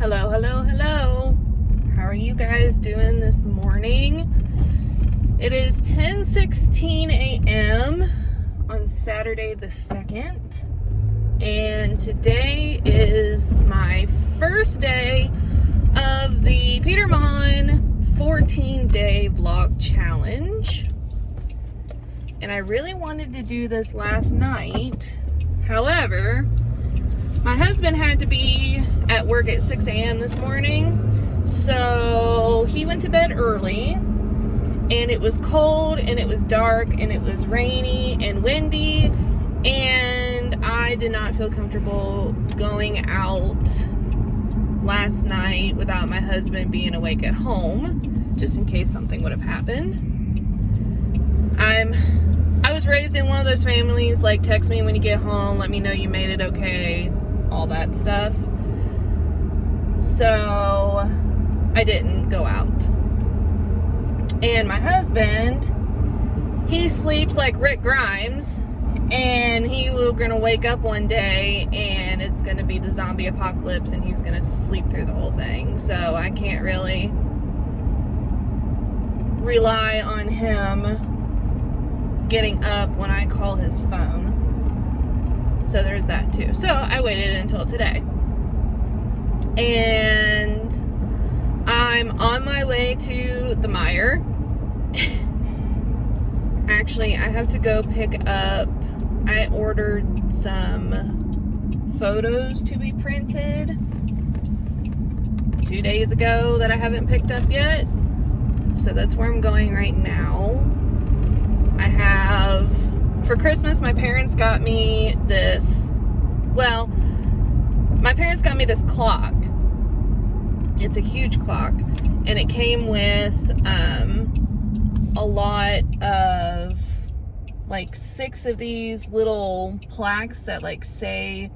Hello, hello, hello. How are you guys doing this morning? It is 10:16 a.m. on Saturday the 2nd. And today is my first day of the Peter Monn 14-day vlog challenge. And I really wanted to do this last night. However, my husband had to be at work at 6 a.m. this morning, so he went to bed early, and it was cold, and it was dark, and it was rainy and windy, and I did not feel comfortable going out last night without my husband being awake at home, just in case something would have happened. I was raised in one of those families, like, text me when you get home, let me know you made it okay, all that stuff. So I didn't go out. And my husband, he sleeps like Rick Grimes, and he was gonna wake up one day and it's gonna be the zombie apocalypse and he's gonna sleep through the whole thing. So I can't really rely on him getting up when I call his phone. So therethere's that too. So I waited until today. And I'm on my way to the Meijer. Actually, I have to go pick up, I ordered some photos to be printed 2 days ago that I haven't picked up yet. So that's where I'm going right now. I have, for Christmas, my parents got me this, clock. It's a huge clock, and it came with a lot of, like, 6 of these little plaques that, like, say,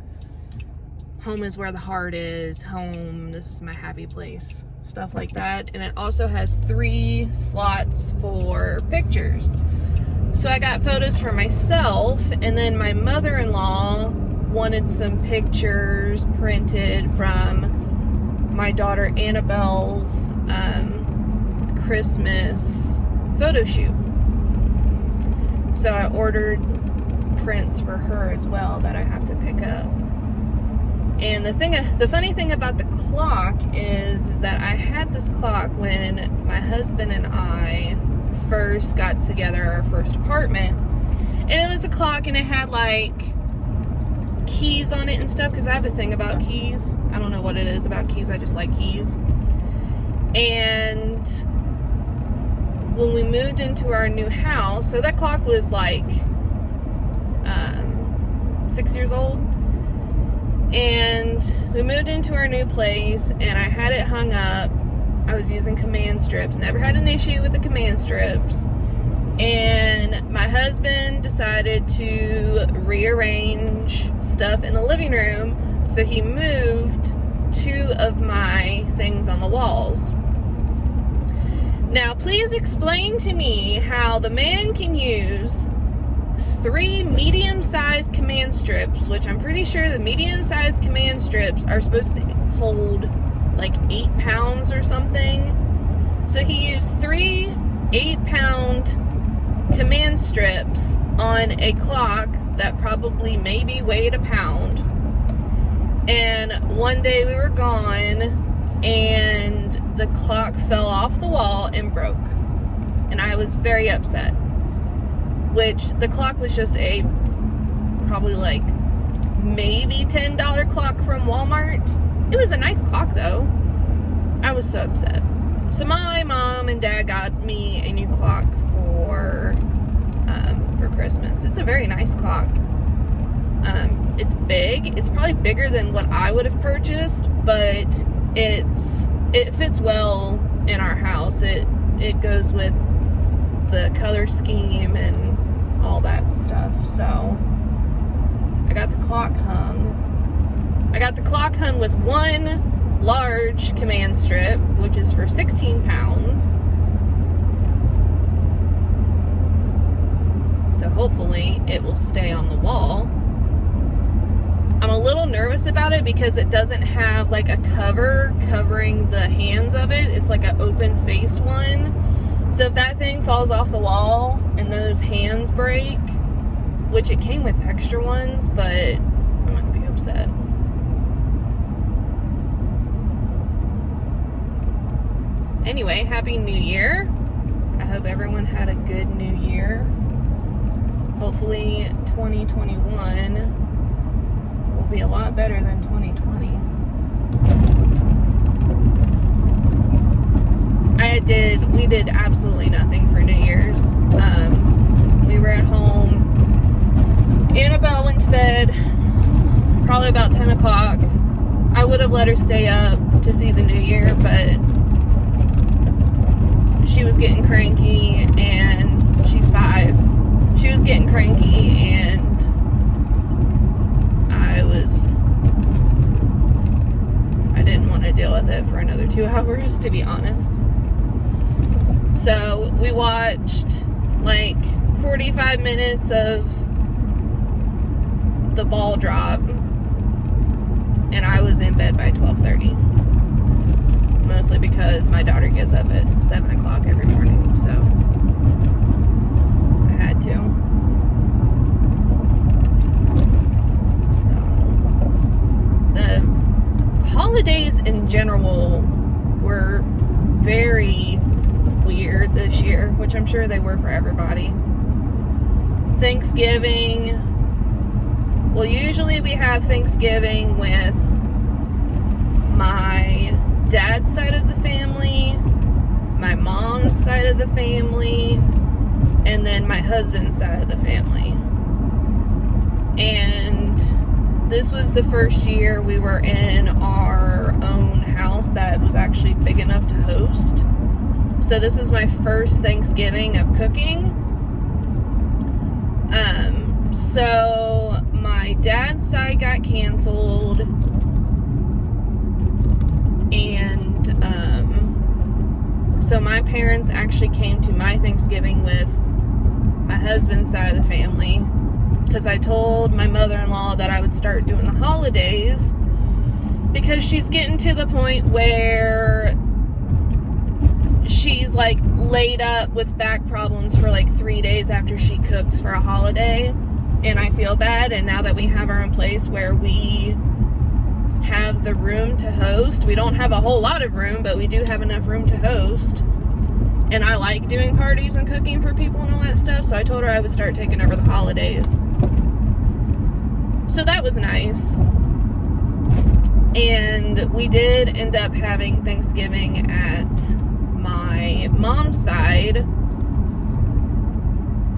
home is where the heart is, home, this is my happy place, stuff like that. And it also has 3 slots for pictures. So I got photos for myself, and then my mother-in-law wanted some pictures printed from my daughter Annabelle's Christmas photo shoot. So I ordered prints for her as well that I have to pick up. And the funny thing about the clock is that I had this clock when my husband and I first got together, our first apartment, and it was a clock, and it had like keys on it and stuff, because I have a thing about keys. I don't know what it is about keys, I just like keys. And when we moved into our new house, so that clock was like 6 years old, and we moved into our new place, and I had it hung up. I was using command strips, never had an issue with the command strips, and my husband decided to rearrange stuff in the living room, so he moved 2 of my things on the walls. Now, please explain to me how the man can use 3 medium-sized command strips, which I'm pretty sure the medium-sized command strips are supposed to hold like 8 pounds or something. So he used 3 8-pound command strips on a clock that probably maybe weighed a pound. And one day we were gone, and the clock fell off the wall and broke. And I was very upset. Which, the clock was just a probably like maybe $10 clock from Walmart. It was a nice clock though. I was so upset. So my mom and dad got me a new clock for Christmas. It's a very nice clock. It's big. It's probably bigger than what I would have purchased, but it fits well in our house. It goes with the color scheme and all that stuff. So I got the clock hung. I got the clock hung with 1 large command strip, which is for 16 pounds. So hopefully it will stay on the wall. I'm a little nervous about it because it doesn't have like a cover covering the hands of it. It's like an open faced one. So if that thing falls off the wall and those hands break, which it came with extra ones, but I'm gonna be upset. Anyway, Happy New Year. I hope everyone had a good New Year. Hopefully 2021 will be a lot better than 2020. We did absolutely nothing for New Year's. We were at home. Annabelle went to bed probably about 10 o'clock. I would have let her stay up to see the New Year, but she was getting cranky, and she's 5. She was getting cranky, and I didn't want to deal with it for another 2 hours, to be honest. So we watched like 45 minutes of the ball drop, and I was in bed by 12:30. Mostly because my daughter gets up at 7 o'clock every morning, so I had to. So, the holidays in general were very weird this year, which I'm sure they were for everybody. Thanksgiving. Well, usually we have Thanksgiving with my dad's side of the family, my mom's side of the family, and then my husband's side of the family. And this was the first year we were in our own house that was actually big enough to host. So this is my first Thanksgiving of cooking. So my dad's side got canceled, and so my parents actually came to my Thanksgiving with my husband's side of the family, because I told my mother-in-law that I would start doing the holidays because she's getting to the point where she's like laid up with back problems for like 3 days after she cooks for a holiday, and I feel bad. And now that we have our own place where we have the room to host, we don't have a whole lot of room, but we do have enough room to host, and I like doing parties and cooking for people and all that stuff, so I told her I would start taking over the holidays. So that was nice. And we did end up having Thanksgiving at my mom's side.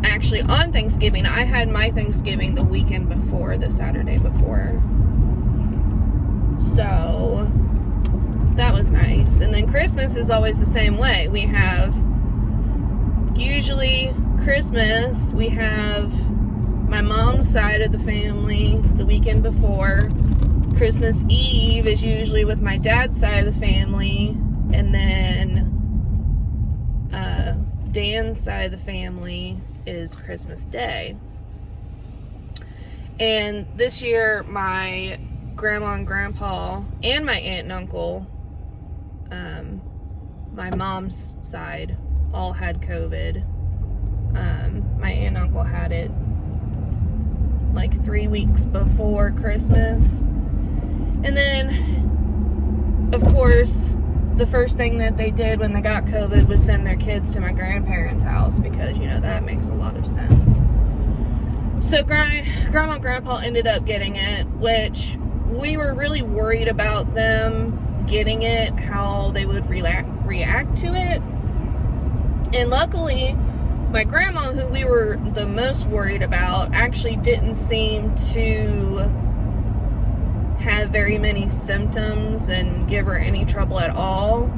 Actually, on Thanksgiving, I had my Thanksgiving the weekend before, the Saturday before. So that was nice. And then Christmas is always the same way. We have, usually Christmas, we have my mom's side of the family the weekend before. Christmas Eve is usually with my dad's side of the family, and then Dan's side of the family is Christmas Day. And this year, my grandma and grandpa and my aunt and uncle, my mom's side, all had COVID. My aunt and uncle had it like 3 weeks before Christmas. And then, of course, the first thing that they did when they got COVID was send their kids to my grandparents' house, because, you know, that makes a lot of sense. So grandma and grandpa ended up getting it, which we were really worried about them getting it, how they would react to it. And luckily, my grandma, who we were the most worried about, actually didn't seem to have very many symptoms and give her any trouble at all.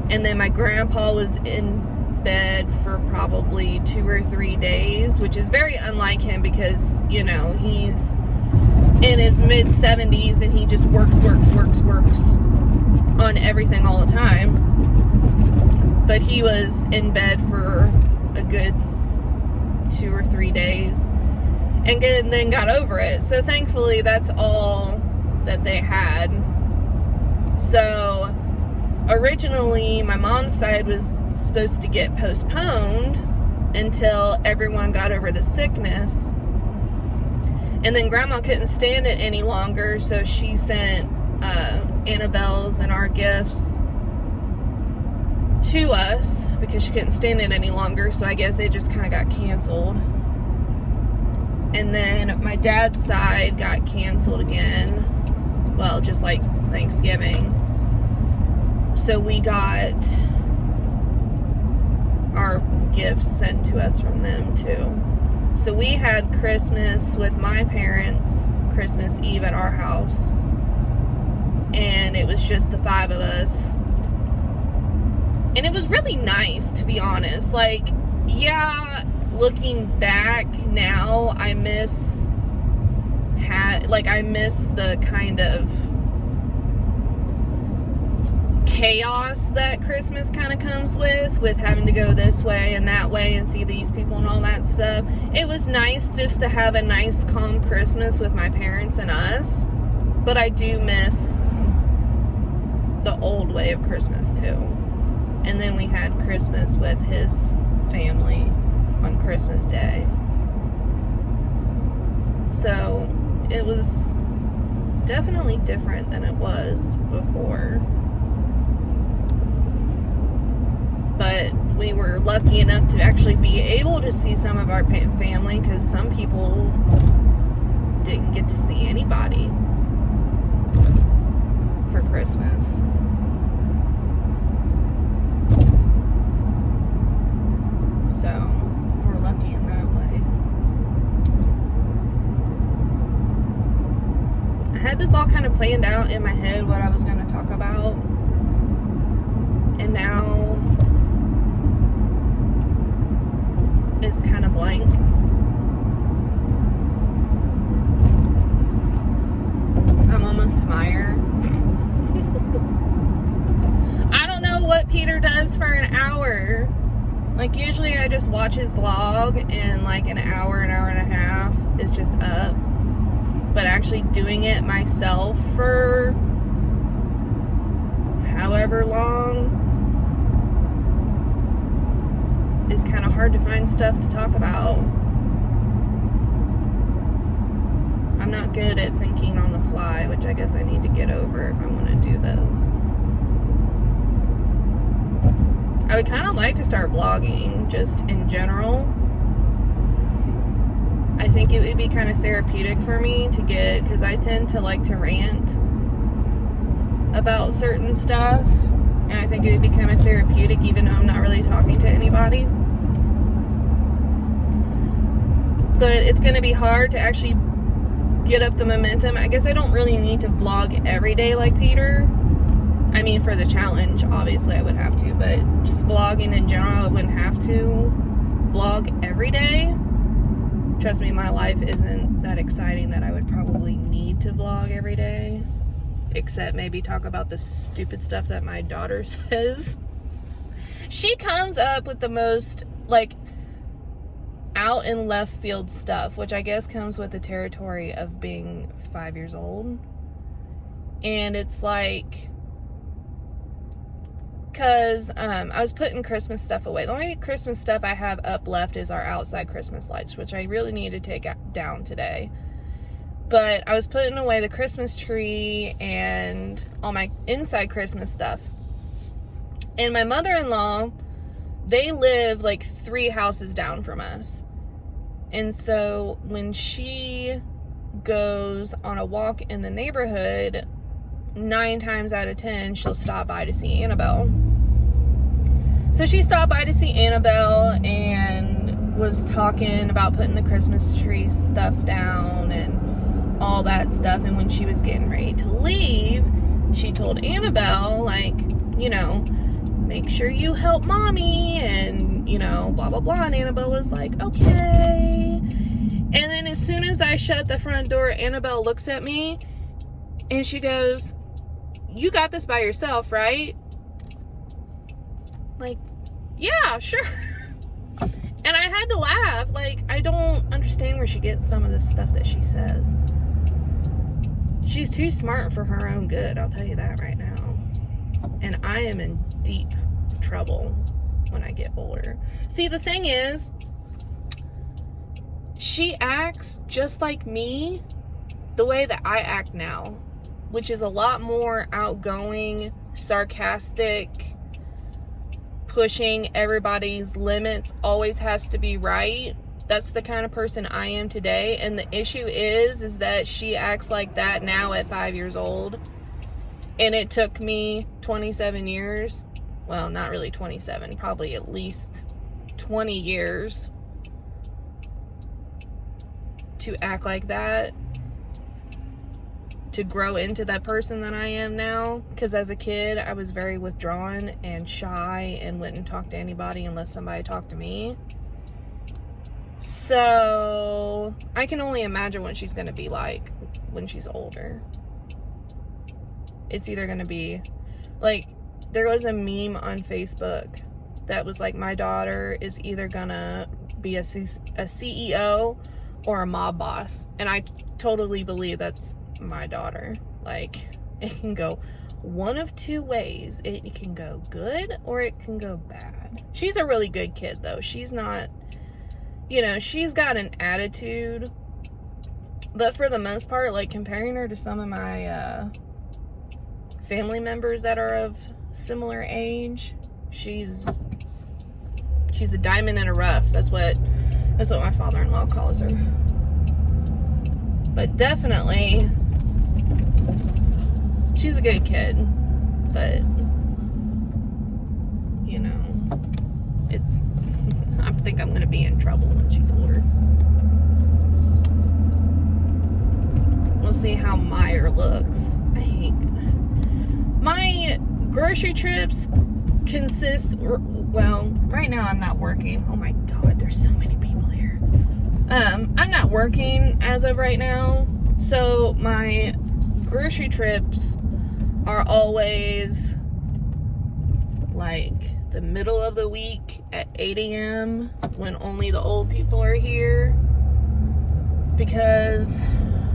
And then my grandpa was in bed for probably 2 or 3 days, which is very unlike him because, you know, he's in his mid-70s and he just works on everything all the time. But he was in bed for a good 2 or 3 days. and then got over it. So thankfully that's all that they had. So originally my mom's side was supposed to get postponed until everyone got over the sickness. And then Grandma couldn't stand it any longer, so she sent Annabelle's and our gifts to us because she couldn't stand it any longer. So I guess it just kind of got canceled. And then my dad's side got canceled again. Well, just like Thanksgiving. So we got our gifts sent to us from them too. So we had Christmas with my parents, Christmas Eve at our house. And it was just the 5 of us. And it was really nice, to be honest. Like, yeah, looking back now, I miss the kind of chaos that Christmas kind of comes with having to go this way and that way and see these people and all that stuff. It was nice just to have a nice, calm Christmas with my parents and us, but I do miss the old way of Christmas too. And then we had Christmas with his family on Christmas Day. So it was definitely different than it was before. But we were lucky enough to actually be able to see some of our family, because some people didn't get to see anybody for Christmas. So we're lucky in that way. I had this all kind of planned out in my head, what I was going to talk about. And now it's kind of blank. I'm almost tired. I don't know what Peter does for an hour. Like, usually I just watch his vlog and like an hour and a half is just up. But actually doing it myself for however long is kind of hard to find stuff to talk about. I'm not good at thinking on the fly, which I guess I need to get over if I want to do this. I would kind of like to start vlogging, just in general. I think it would be kind of therapeutic for me to get, because I tend to like to rant about certain stuff. And I think it would be kind of therapeutic, even though I'm not really talking to anybody. But it's going to be hard to actually get up the momentum. I guess I don't really need to vlog every day like Peter. I mean, for the challenge, obviously I would have to. But just vlogging in general, I wouldn't have to vlog every day. Trust me, my life isn't that exciting that I would probably need to vlog every day. Except maybe talk about the stupid stuff that my daughter says. She comes up with the most, like, out in left field stuff, which I guess comes with the territory of being 5 years old. And it's like, because I was putting Christmas stuff away. The only Christmas stuff I have up left is our outside Christmas lights, which I really need to take down today. But I was putting away the Christmas tree and all my inside Christmas stuff. And my mother-in-law, they live like 3 houses down from us. And so when she goes on a walk in the neighborhood, 9 times out of 10, she'll stop by to see Annabelle. So she stopped by to see Annabelle and was talking about putting the Christmas tree stuff down and all that stuff. And when she was getting ready to leave, she told Annabelle, like, you know, make sure you help mommy and, you know, blah, blah, blah. And Annabelle was like, okay. And then as soon as I shut the front door, Annabelle looks at me and she goes, you got this by yourself, right? Like, yeah, sure. And I had to laugh. Like, I don't understand where she gets some of the stuff that she says. She's too smart for her own good, I'll tell you that right now. And I am in deep trouble when I get older. See, the thing is, she acts just like me the way that I act now, which is a lot more outgoing, sarcastic, pushing everybody's limits, always has to be right. That's the kind of person I am today. And the issue is that she acts like that now at 5 years old. And it took me 27 years. Well, not really 27, probably at least 20 years to act like that, to grow into that person that I am now. Because as a kid, I was very withdrawn and shy and wouldn't talk to anybody unless somebody talked to me. So I can only imagine what she's going to be like when she's older. It's either going to be like, there was a meme on Facebook that was like, my daughter is either going to be a CEO or a mob boss. And I totally believe that's my daughter. Like, it can go one of two ways. It can go good or it can go bad. She's a really good kid though. She's not, you know, she's got an attitude, but for the most part, like, comparing her to some of my family members that are of similar age, she's a diamond in a rough. That's what my father-in-law calls her. But definitely, she's a good kid. But, you know, I think I'm gonna be in trouble when she's older. We'll see how Meyer looks. I hate my grocery trips consist, well, right now I'm not working. Oh my God, there's so many people here. I'm not working as of right now, so my grocery trips are always like the middle of the week at 8 a.m. when only the old people are here, because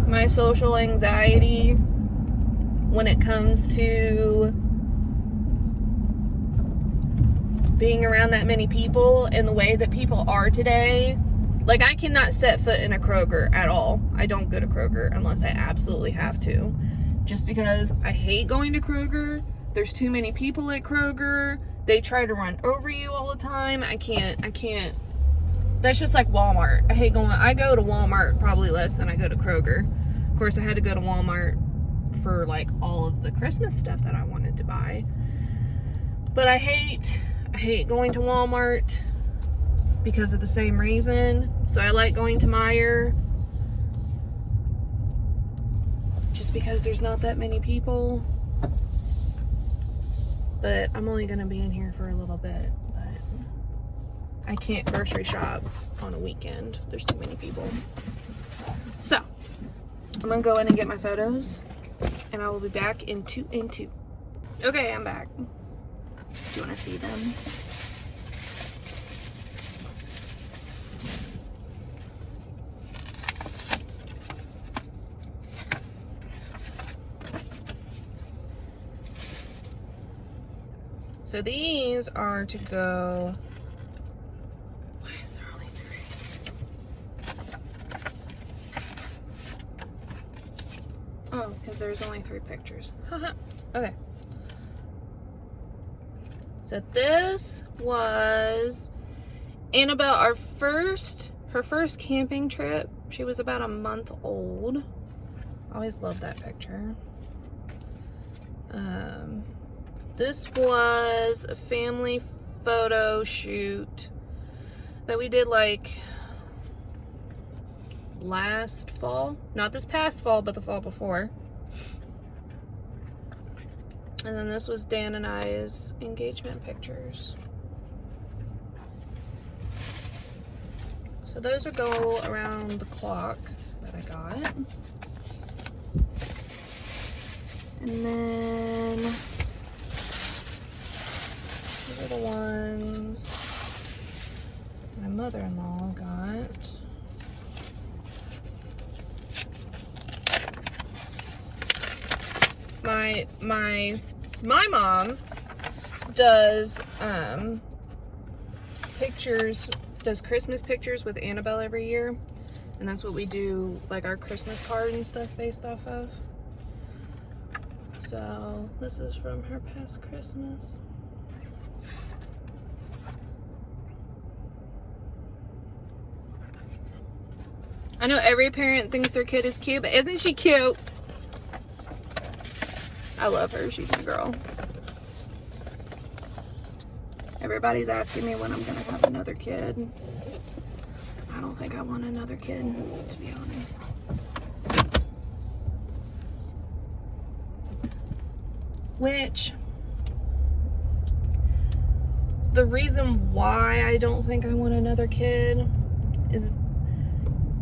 my social anxiety when it comes to being around that many people and the way that people are today, like, I cannot set foot in a Kroger at all. I don't go to Kroger unless I absolutely have to, just because I hate going to Kroger. There's too many people at Kroger. They try to run over you all the time. I can't. That's just like Walmart. I hate going. I go to Walmart probably less than I go to Kroger. Of course, I had to go to Walmart for like all of the Christmas stuff that I wanted to buy. But I hate going to Walmart because of the same reason. So I like going to Meijer just because there's not that many people. But I'm only gonna be in here for a little bit. But I can't grocery shop on a weekend. There's too many people. So I'm gonna go in and get my photos, and I will be back in 2 and 2. Okay, I'm back. Do you want to see them? So these are to go. Why is there only 3? Oh, because there's only 3 pictures. Haha. Okay. So this was Annabelle, her first camping trip. She was about a month old. I always loved that picture. This was a family photo shoot that we did like last fall. Not this past fall, but the fall before. And then this was Dan and I's engagement pictures. So those would go around the clock that I got. And then these are the ones my mother mother-in-law got. My mom does does Christmas pictures with Annabelle every year, and that's what we do, like, our Christmas card and stuff based off of. So this is from her past Christmas. I know every parent thinks their kid is cute, but isn't she cute? I love her. She's my girl. Everybody's asking me when I'm gonna have another kid. I don't think I want another kid, to be honest. Which, the reason why I don't think I want another kid is,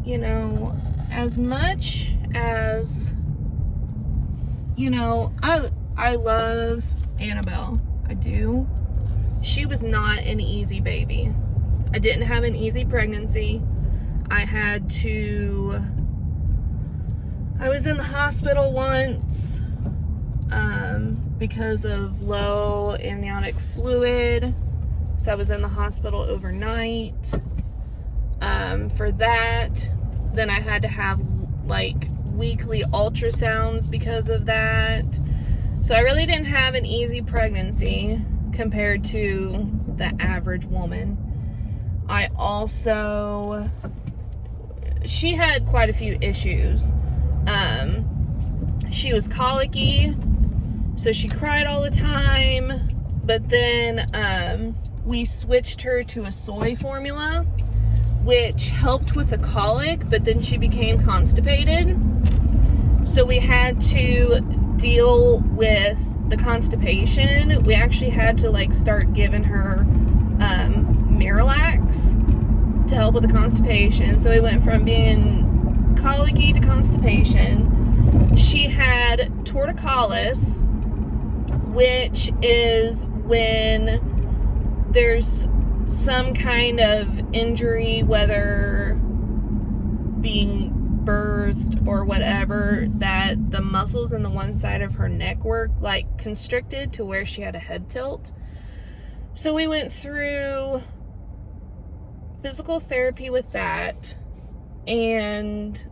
you know, as much as, you know, I love Annabelle. I do. She was not an easy baby. I didn't have an easy pregnancy. I was in the hospital once because of low amniotic fluid. So I was in the hospital overnight for that. Then I had to have like weekly ultrasounds because of that. So I really didn't have an easy pregnancy compared to the average woman. She had quite a few issues. She was colicky, so she cried all the time, but then we switched her to a soy formula, which helped with the colic, but then she became constipated. So we had to deal with the constipation. We actually had to like start giving her Miralax to help with the constipation. So we went from being colicky to constipation. She had torticollis, which is when there's some kind of injury, whether being birthed or whatever, that the muscles in the one side of her neck were like constricted to where she had a head tilt. So we went through physical therapy with that, and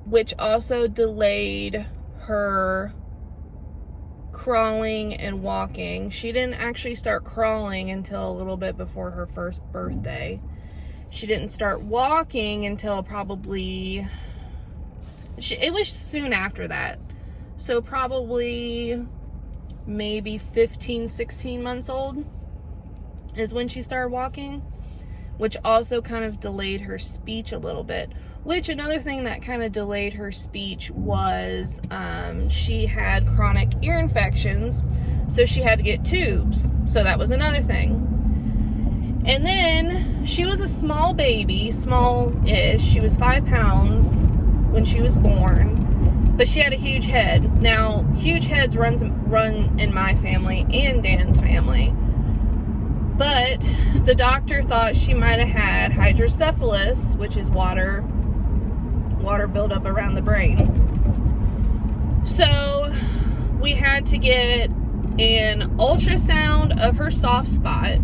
which also delayed her crawling and walking. She didn't actually start crawling until a little bit before her first birthday. She didn't start walking until probably, it was soon after that. So probably maybe 15, 16 months old is when she started walking, which also kind of delayed her speech a little bit. Which, another thing that kind of delayed her speech was she had chronic ear infections, so she had to get tubes. So that was another thing. And then she was a small baby, small-ish. She was 5 pounds when she was born, but she had a huge head. Now, huge heads run in my family and Dan's family. But the doctor thought she might have had hydrocephalus, which is water buildup around the brain. So we had to get an ultrasound of her soft spot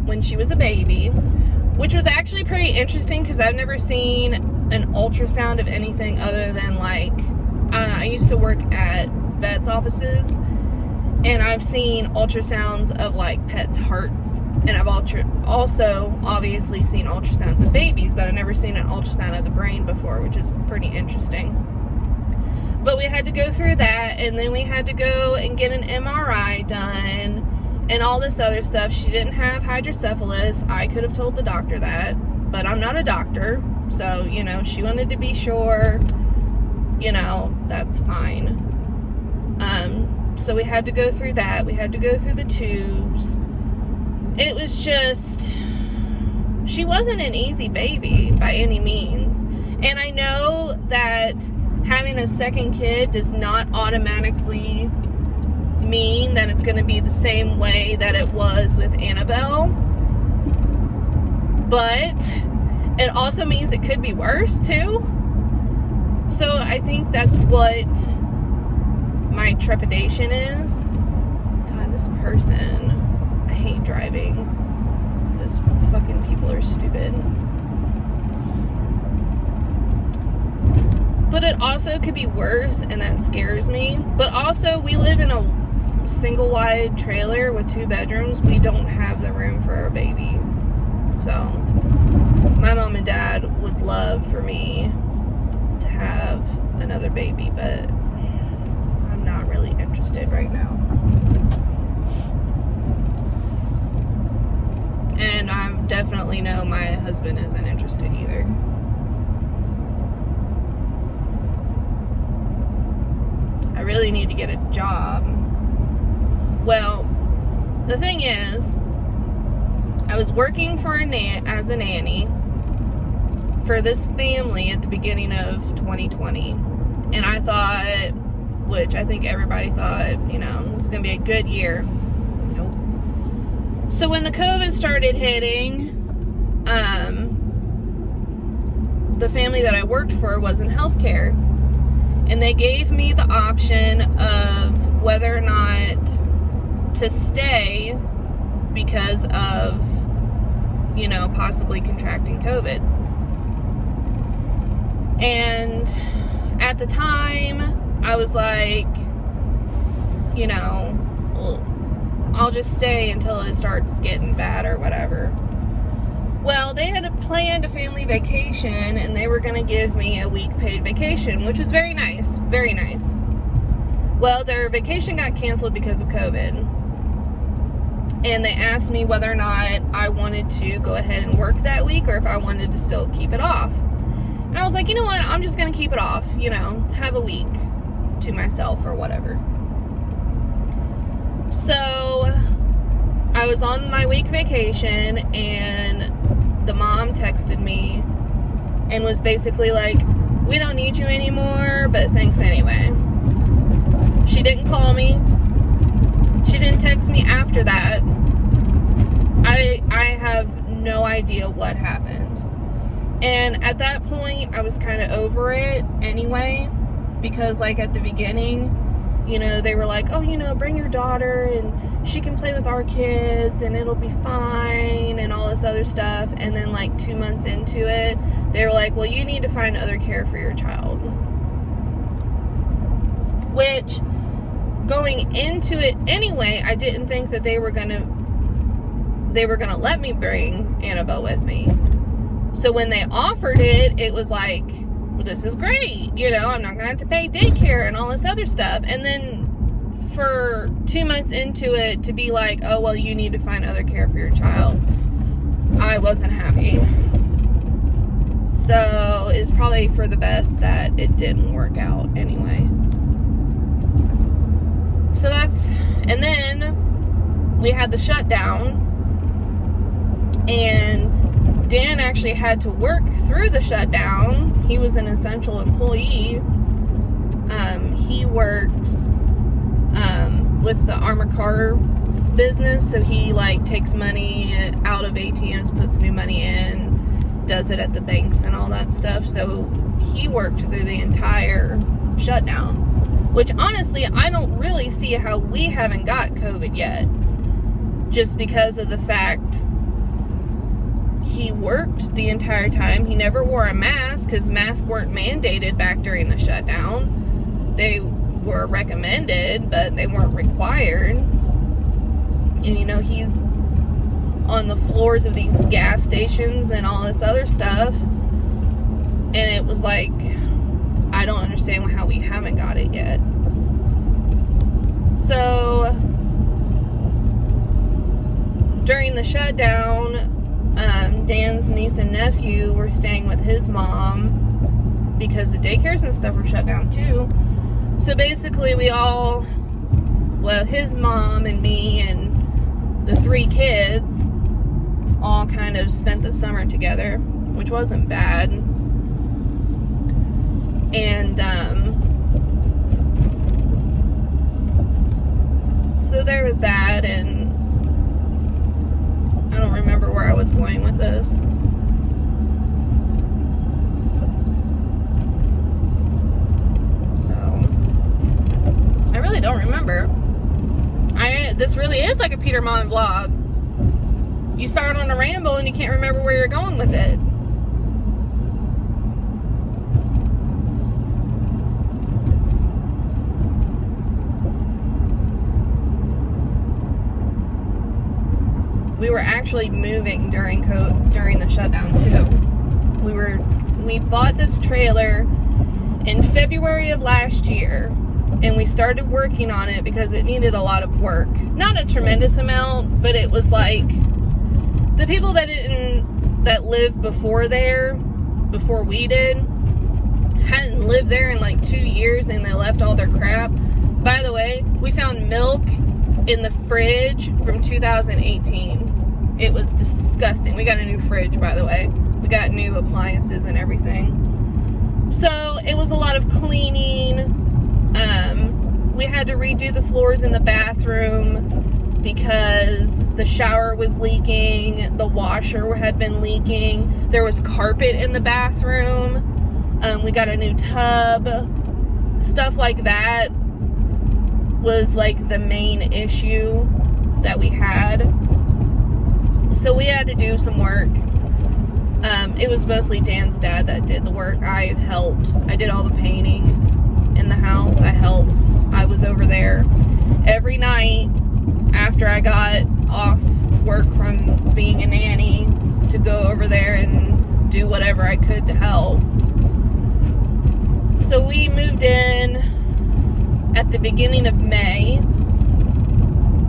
when she was a baby, which was actually pretty interesting because I've never seen an ultrasound of anything other than like, I used to work at vets' offices, and I've seen ultrasounds of like pets' hearts, and I've also obviously seen ultrasounds of babies, but I've never seen an ultrasound of the brain before, which is pretty interesting. But we had to go through that, and then we had to go and get an MRI done and all this other stuff. She didn't have hydrocephalus. I could have told the doctor that, but I'm not a doctor, so, you know, she wanted to be sure, you know, that's fine. So we had to go through that. We had to go through the tubes. It was just, she wasn't an easy baby by any means. And I know that having a second kid does not automatically mean that it's going to be the same way that it was with Annabelle, but it also means it could be worse too. So I think that's what my trepidation is. God, this person, I hate driving because fucking people are stupid. But it also could be worse, and that scares me. But also, we live in a single wide trailer with 2 bedrooms. We don't have the room for our baby. So my mom and dad would love for me to have another baby, but I'm not really interested right now. And I definitely know my husband isn't interested either. I really need to get a job. Well, the thing is, I was working for as a nanny for this family at the beginning of 2020. And I thought, which I think everybody thought, you know, this is going to be a good year. Nope. So when the COVID started hitting, the family that I worked for was in healthcare. And they gave me the option of whether or not to stay because of, you know, possibly contracting COVID. And at the time, I was like, you know, I'll just stay until it starts getting bad or whatever. Well, they had planned a family vacation, and they were going to give me a week paid vacation, which was very nice. Very nice. Well, their vacation got canceled because of COVID. And they asked me whether or not I wanted to go ahead and work that week or if I wanted to still keep it off. And I was like, you know what? I'm just going to keep it off, you know, have a week to myself or whatever. So I was on my week vacation, and the mom texted me and was basically like, we don't need you anymore, but thanks anyway. She didn't call me. She didn't text me after that. I have no idea what happened. And at that point, I was kind of over it anyway, because like at the beginning, you know, they were like, oh, you know, bring your daughter and she can play with our kids and it'll be fine and all this other stuff. And then like 2 months into it, they were like, well, you need to find other care for your child. Which, going into it anyway, I didn't think that they were gonna let me bring Annabelle with me. So when they offered it, it was like, well, this is great. You know, I'm not gonna have to pay daycare and all this other stuff. And then for 2 months into it to be like, oh, well, you need to find other care for your child, I wasn't happy. So it's probably for the best that it didn't work out anyway. So and then we had the shutdown, and Dan actually had to work through the shutdown. He was an essential employee. He works with the armored car business, so he like takes money out of ATMs, puts new money in, does it at the banks and all that stuff. So he worked through the entire shutdown, which honestly, I don't really see how we haven't got COVID yet, just because of the fact he worked the entire time. He never wore a mask because masks weren't mandated back during the shutdown. They were recommended, but they weren't required. And you know, he's on the floors of these gas stations and all this other stuff. And it was like, I don't understand how we haven't got it yet. So during the shutdown, Dan's niece and nephew were staying with his mom because the daycares and stuff were shut down too. So basically his mom and me and the 3 kids all kind of spent the summer together, which wasn't bad. And So there was that, and I don't remember where I was going with this. So I really don't remember. This really is like a Peter Monn vlog. You start on a ramble and you can't remember where you're going with it. We were actually moving during the shutdown too. We bought this trailer in February of last year, and we started working on it because it needed a lot of work. Not a tremendous amount, but it was like the people that lived before we did, hadn't lived there in like 2 years, and they left all their crap. By the way, we found milk in the fridge from 2018. It was disgusting. We got a new fridge, by the way. We got new appliances and everything. So it was a lot of cleaning. We had to redo the floors in the bathroom because the shower was leaking. The washer had been leaking. There was carpet in the bathroom. We got a new tub. Stuff like that was like the main issue that we had. So we had to do some work. It was mostly Dan's dad that did the work. I helped. I did all the painting in the house. I helped. I was over there every night after I got off work from being a nanny to go over there and do whatever I could to help. So we moved in at the beginning of May.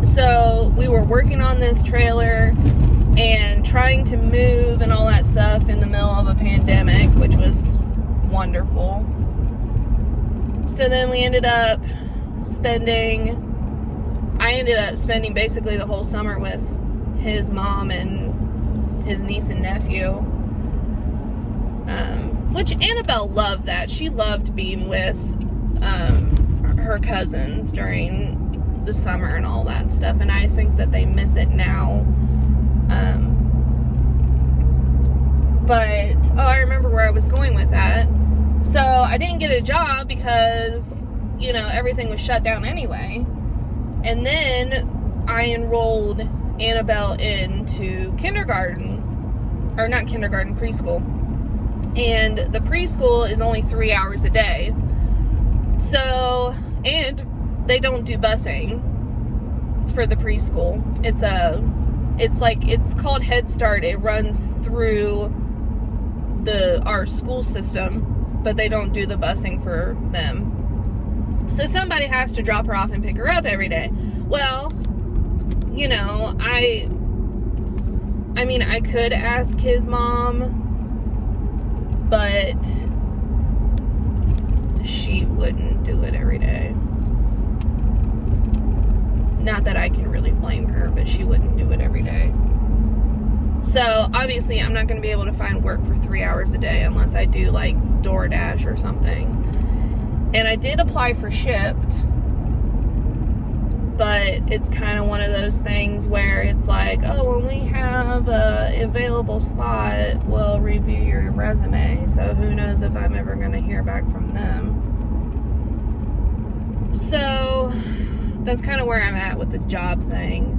So we were working on this trailer and trying to move and all that stuff in the middle of a pandemic, which was wonderful. So then I ended up spending basically the whole summer with his mom and his niece and nephew. Which Annabelle loved that. She loved being with her cousins during the summer and all that stuff, and I think that they miss it now. But I remember where I was going with that. So I didn't get a job because, everything was shut down anyway. And then I enrolled Annabelle into preschool. And the preschool is only 3 hours a day. So, and they don't do busing for the preschool. It's called Head Start. It runs through our school system, but they don't do the busing for them. So somebody has to drop her off and pick her up every day. Well, I could ask his mom, but she wouldn't do it every day. Not that I can really blame her, but she wouldn't do it every day. So obviously I'm not going to be able to find work for 3 hours a day unless I do like DoorDash or something. And I did apply for Shipt, but it's kind of one of those things where it's like, when we have a available slot, we'll review your resume. So who knows if I'm ever going to hear back from them. So that's kind of where I'm at with the job thing.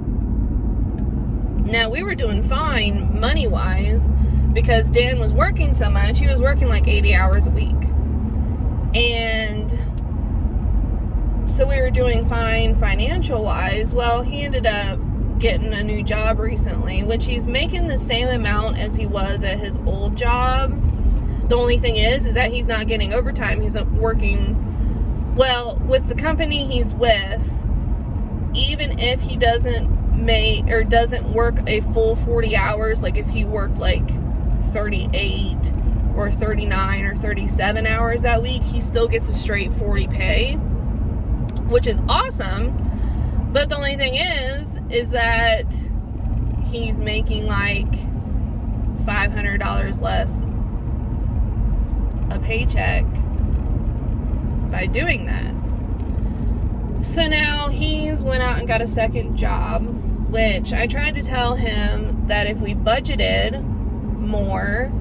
Now, we were doing fine money-wise because Dan was working so much. He was working like 80 hours a week. And so we were doing fine financial-wise. Well, he ended up getting a new job recently, which he's making the same amount as he was at his old job. The only thing is that he's not getting overtime. He's working, with the company he's with, even if he doesn't work a full 40 hours, like if he worked like 38 or 39 or 37 hours that week, he still gets a straight 40 pay, which is awesome. But the only thing is that he's making like $500 less a paycheck by doing that. So now he's went out and got a second job, which I tried to tell him that if we budgeted more,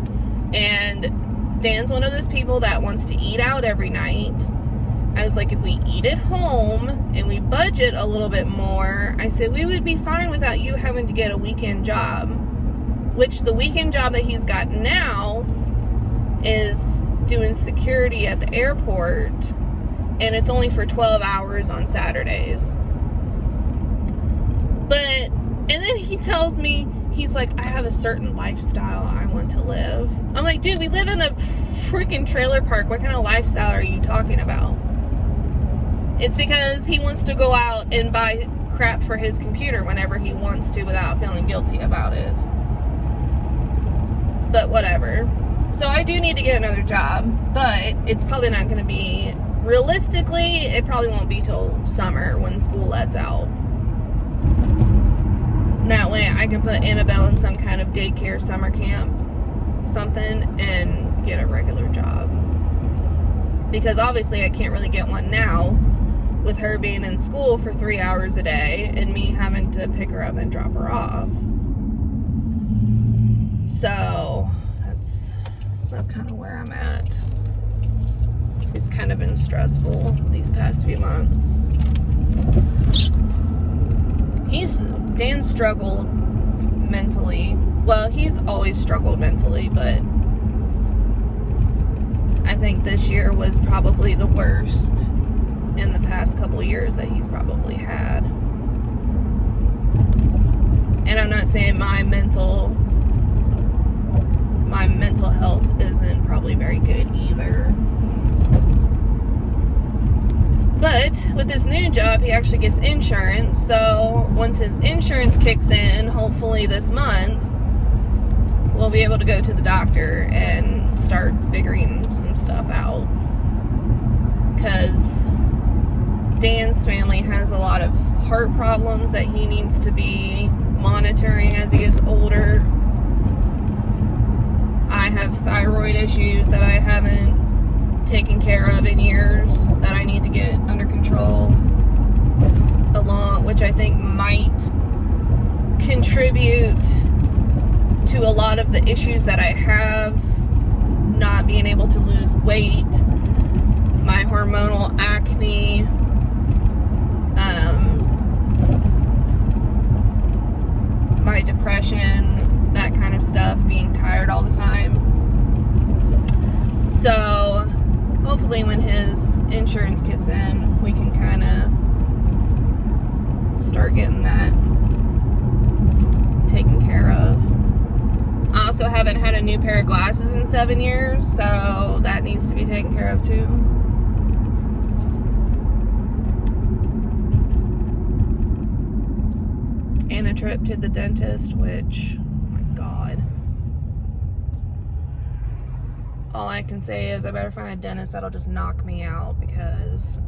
and Dan's one of those people that wants to eat out every night. I was like, if we eat at home and we budget a little bit more, I said we would be fine without you having to get a weekend job. Which the weekend job that he's got now is doing security at the airport, and it's only for 12 hours on Saturdays. And then he tells me, he's like, I have a certain lifestyle I want to live. I'm like, dude, we live in a freaking trailer park. What kind of lifestyle are you talking about? It's because he wants to go out and buy crap for his computer whenever he wants to without feeling guilty about it. But whatever. So I do need to get another job, but it's probably not going to be, realistically, it probably won't be till summer when school lets out. That way I can put Annabelle in some kind of daycare summer camp, something, and get a regular job. Because obviously I can't really get one now with her being in school for 3 hours a day and me having to pick her up and drop her off. So that's kind of where I'm at. It's kind of been stressful these past few months. Dan struggled mentally. Well, he's always struggled mentally, but I think this year was probably the worst in the past couple years that he's probably had. And I'm not saying my mental health isn't probably very good either. But with this new job, he actually gets insurance. So once his insurance kicks in, hopefully this month, we'll be able to go to the doctor and start figuring some stuff out. Because Dan's family has a lot of heart problems that he needs to be monitoring as he gets older. I have thyroid issues that I haven't taken care of in years that I need to get under control, which I think might contribute to a lot of the issues that I have, not being able to lose weight, my hormonal acne, my depression, that kind of stuff, being tired all the time. So hopefully when his insurance kicks in, we can kind of start getting that taken care of. I also haven't had a new pair of glasses in 7 years, so that needs to be taken care of too. And a trip to the dentist, which, oh my God. All I can say is I better find a dentist that'll just knock me out, because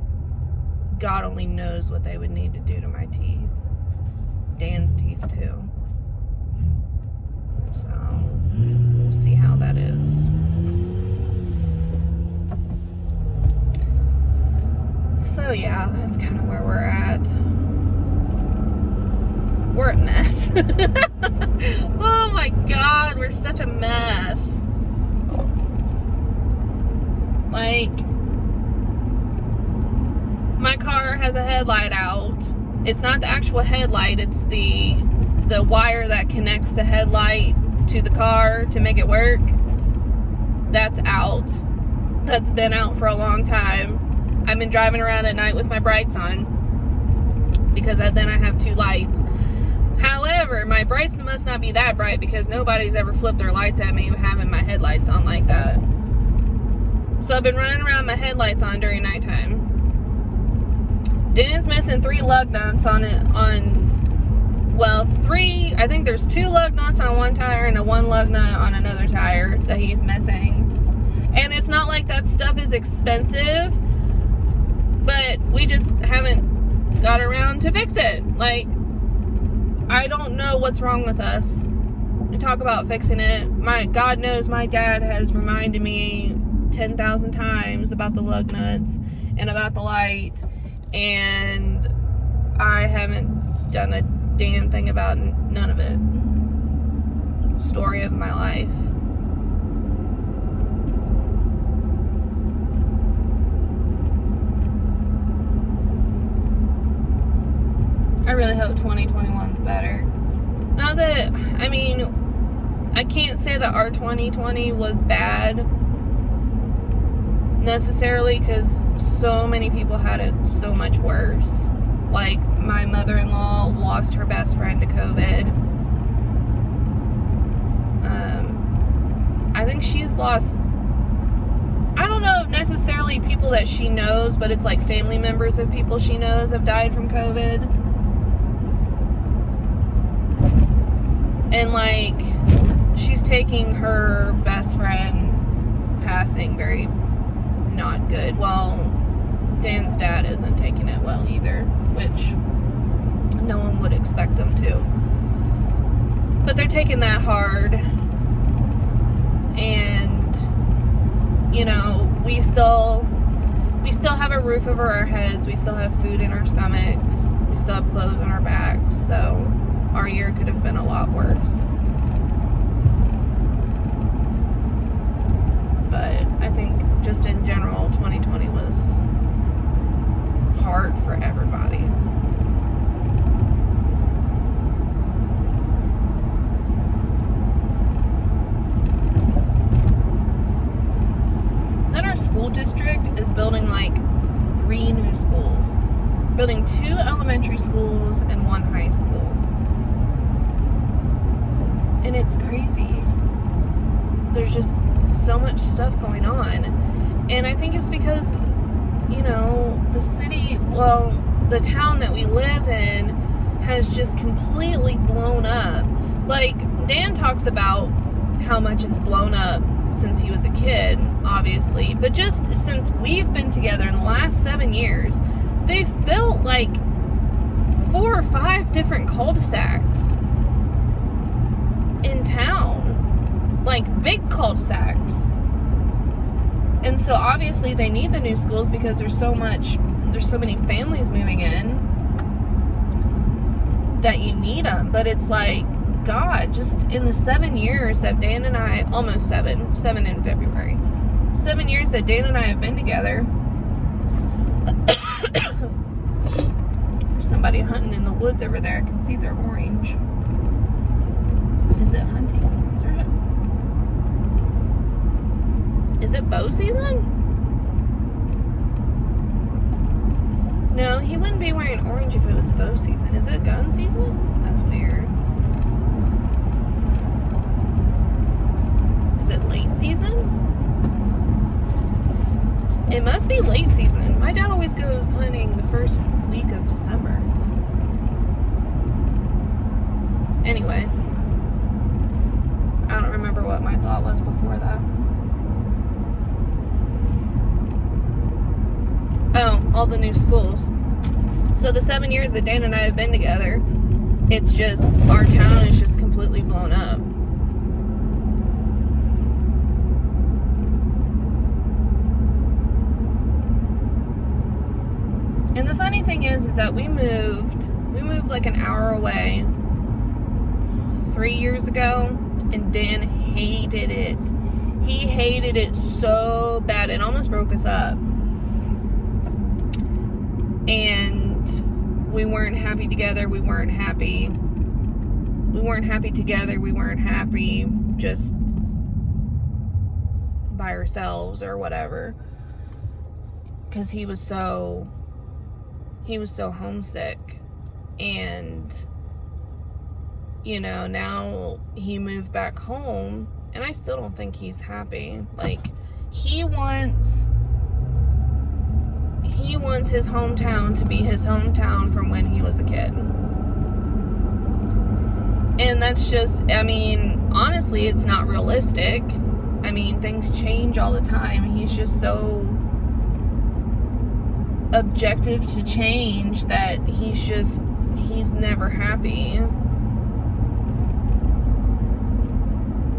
God only knows what they would need to do to my teeth. Dan's teeth too. So we'll see how that is. So yeah, that's kind of where we're at. We're a mess. Oh my God, we're such a mess. Like, my car has a headlight out. It's not the actual headlight, it's the wire that connects the headlight to the car to make it work. That's out. That's been out for a long time. I've been driving around at night with my brights on, because then I have two lights. However, my brights must not be that bright, because nobody's ever flipped their lights at me having my headlights on like that. So I've been running around my headlights on during nighttime. Dan's missing 3 lug nuts on it, three. I think there's 2 lug nuts on one tire and a 1 lug nut on another tire that he's missing. And it's not like that stuff is expensive, but we just haven't got around to fix it. Like, I don't know what's wrong with us. We talk about fixing it. God knows my dad has reminded me 10,000 times about the lug nuts and about the light. and I haven't done a damn thing about none of it. Story of my life. I really hope 2021's better. Not that, I mean, I can't say that our 2020 was bad necessarily, because so many people had it so much worse. Like, my mother-in-law lost her best friend to COVID. I think she's lost, I don't know if necessarily people that she knows, but it's like family members of people she knows have died from COVID. And like, she's taking her best friend passing very not good. Well, Dan's dad isn't taking it well either, which no one would expect them to. But they're taking that hard. And, you know, we still have a roof over our heads. We still have food in our stomachs. We still have clothes on our backs. So our year could have been a lot worse. But I think just in general, 2020 was hard for everybody. Then our school district is building like 3 new schools. Building 2 elementary schools and 1 high school. And it's crazy. There's just so much stuff going on. And I think it's because, you know, the city, well, the town that we live in has just completely blown up. Like, Dan talks about how much it's blown up since he was a kid, obviously. But just since we've been together in the last 7 years, they've built like 4 or 5 different cul-de-sacs in town, like big cul-de-sacs. And so obviously they need the new schools because there's so many families moving in that you need them. But it's like, God, just in the 7 years that Dan and I, almost 7 in February, 7 years that Dan and I have been together. There's somebody hunting in the woods over there. I can see they're orange. Is it hunting? Is it bow season? No, he wouldn't be wearing orange if it was bow season. Is it gun season? That's weird. Is it late season? It must be late season. My dad always goes hunting the first week of December. Anyway, I don't remember what my thought was before that. Oh, all the new schools. So the 7 years that Dan and I have been together, it's just, our town is just completely blown up. And the funny thing is that we moved like an hour away 3 years ago, and Dan hated it. He hated it so bad, it almost broke us up. And we weren't happy together. We weren't happy together. We weren't happy just by ourselves or whatever. Because he was so homesick. And, you know, now he moved back home, and I still don't think he's happy. Like, he wants his hometown to be his hometown from when he was a kid. And that's just, I mean, honestly, it's not realistic. I mean, things change all the time. He's just so objective to change that he's never happy.